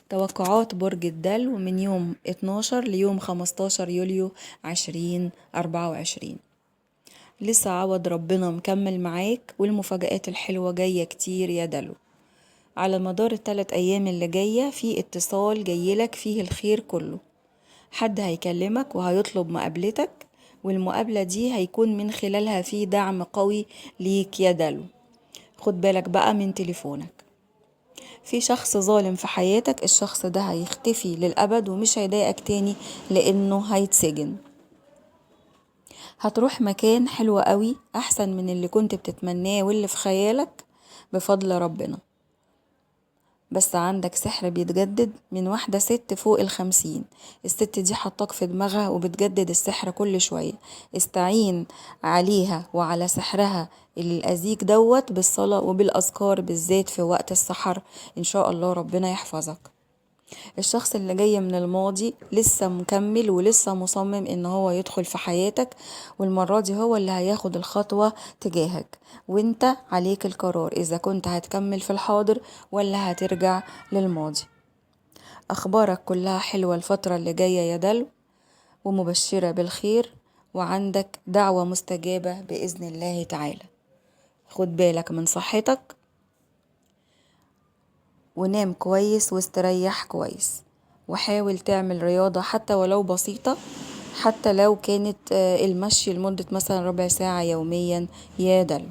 توقعات برج الدلو من يوم 12 ليوم 15 يوليو 2024. لسه عوض ربنا مكمل معاك، والمفاجآت الحلوة جاية كتير يا دلو. على مدار ال3 أيام اللي جاية في اتصال جايلك فيه الخير كله. حد هيكلمك وهيطلب مقابلتك، والمقابلة دي هيكون من خلالها في دعم قوي ليك يا دلو. خد بالك بقى من تليفونك. في شخص ظالم في حياتك، الشخص ده هيختفي للأبد ومش هيضايقك تاني لأنه هيتسجن. هتروح مكان حلو قوي أحسن من اللي كنت بتتمناه واللي في خيالك بفضل ربنا. بس عندك سحر بيتجدد من واحدة ست فوق ال50. الست دي حطاك في دماغها وبتجدد السحر كل شوية. استعين عليها وعلى سحرها اللي الأذيك دوت بالصلاة وبالأذكار، بالذات في وقت السحر. إن شاء الله ربنا يحفظك. الشخص اللي جاي من الماضي لسه مكمل ولسه مصمم ان هو يدخل في حياتك، والمرة دي هو اللي هياخد الخطوة تجاهك، وانت عليك القرار اذا كنت هتكمل في الحاضر ولا هترجع للماضي. اخبارك كلها حلوة الفترة اللي جاية يا دلو، ومبشرة بالخير، وعندك دعوة مستجابة بإذن الله تعالى. خد بالك من صحتك، ونام كويس واستريح كويس، وحاول تعمل رياضة حتى ولو بسيطة، حتى لو كانت المشي لمدة مثلا ربع ساعة يوميا يا دلو.